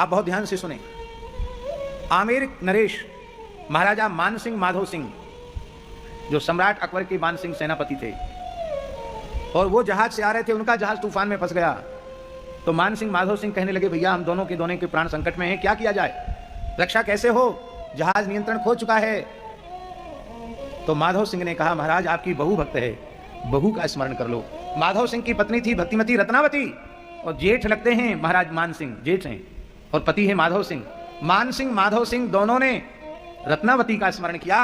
आप बहुत ध्यान से सुने। आमेर नरेश महाराजा मान सिंह माधव सिंह, जो सम्राट अकबर के मान सिंह सेनापति थे, और वो जहाज से आ रहे थे, उनका जहाज तूफान में फंस गया। तो मान सिंह माधव सिंह कहने लगे, भैया हम दोनों के प्राण संकट में हैं, क्या किया जाए, रक्षा कैसे हो, जहाज नियंत्रण खो चुका है। तो माधव सिंह ने कहा, महाराज आपकी बहू भक्त है, बहू का स्मरण कर लो। माधव सिंह की पत्नी थी भक्तिमती रत्नावती, और जेठ लगते हैं महाराज मान सिंह, जेठ हैं, और पति है माधव सिंह। मान सिंह माधव सिंह दोनों ने रत्नावती का स्मरण किया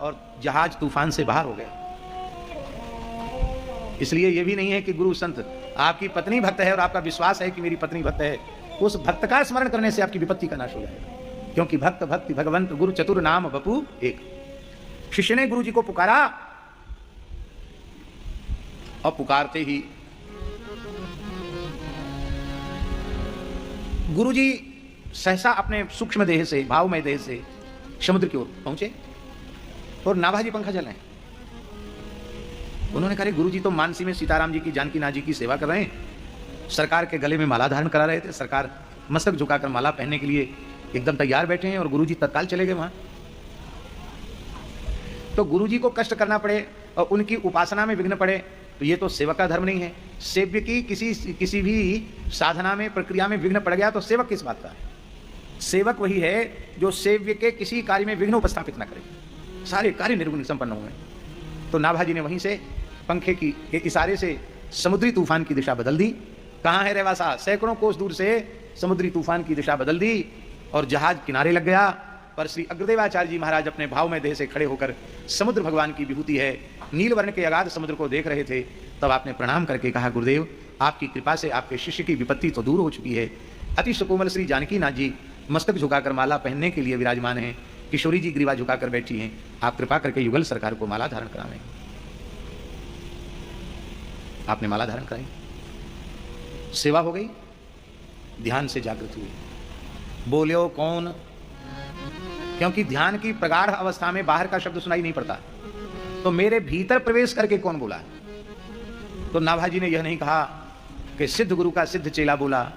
और जहाज तूफान से बाहर हो गया। इसलिए यह भी नहीं है कि गुरु संत आपकी पत्नी भक्त है और आपका विश्वास है कि मेरी पत्नी भक्त है, उस भक्त का स्मरण करने से आपकी विपत्ति का नाश हो जाएगा। क्योंकि भक्त भक्ति भगवंत गुरु चतुर नाम बपू एक। शिष्य ने गुरु जी को पुकारा, और पुकारते ही गुरु जी सहसा अपने सूक्ष्म देह से, भावमय देह से समुद्र की ओर पहुंचे और नाभाजी पंखा चल रहे हैं। उन्होंने कहा, गुरु जी तो मानसी में सीताराम जी की, जानकी नाथ जी की सेवा कर रहे हैं, सरकार के गले में माला धारण करा रहे थे, सरकार मस्तक झुकाकर माला पहनने के लिए एकदम तैयार बैठे हैं, और गुरु जी तत्काल चले गए वहां। तो गुरु जी को कष्ट करना पड़े और उनकी उपासना में विघ्न पड़े, तो ये तो सेवक का धर्म नहीं है। सेव्य की किसी भी साधना में, प्रक्रिया में विघ्न पड़ गया तो सेवक किस बात का है? सेवक वही है जो सेव्य के किसी कार्य में विघ्न उपस्थापित न करे, सारे कार्य निर्गुण संपन्न हुए। तो नाभाजी ने वहीं से पंखे के इशारे से समुद्री तूफान की दिशा बदल दी। कहाँ है रेवासा, सैकड़ों कोस दूर से समुद्री तूफान की दिशा बदल दी और जहाज किनारे लग गया। पर श्री अग्रदेवाचार्य जी महाराज अपने भाव में देह से खड़े होकर, समुद्र भगवान की विभूति है, नीलवर्ण के अगाध समुद्र को देख रहे थे। तब आपने प्रणाम करके कहा, गुरुदेव आपकी कृपा से आपके शिष्य की विपत्ति तो दूर हो चुकी है। अति सुकोमल श्री जानकी नाथ जी मस्तक झुकाकर माला पहनने के लिए विराजमान हैं, किशोरी जी ग्रीवा झुकाकर बैठी हैं, आप कृपा करके युगल सरकार को माला धारण करावें। आपने माला धारण कराई, सेवा हो गई, ध्यान से जागृत हुई। बोलो कौन? क्योंकि ध्यान की प्रगाढ़ अवस्था में बाहर का शब्द सुनाई नहीं पड़ता, तो मेरे भीतर प्रवेश करके कौन बोला? तो नाभाजी ने यह नहीं कहा कि सिद्ध गुरु का सिद्ध चेला बोला।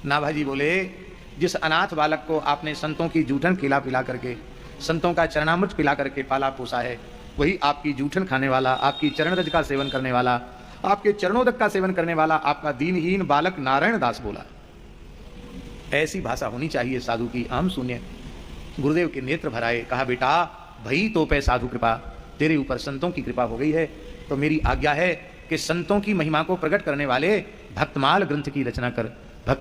नाभाजी बोले, जिस अनाथ बालक को आपने संतों की जूठन खिला पिला करके, संतों का चरणामृत पिला करके पाला पोसा है, वही आपकी जूठन खाने वाला, आपकी चरण रज का सेवन करने वाला, आपके चरणोदक का सेवन करने वाला आपका दीनहीन बालक नारायण दास बोला। ऐसी भाषा होनी चाहिए साधु की। आम शून्य गुरुदेव के नेत्र भराए, कहा, बेटा भई तो पे साधु कृपा, तेरे ऊपर संतों की कृपा हो गई है, तो मेरी आज्ञा है कि संतों की महिमा को प्रकट करने वाले भक्तमाल ग्रंथ की रचना कर।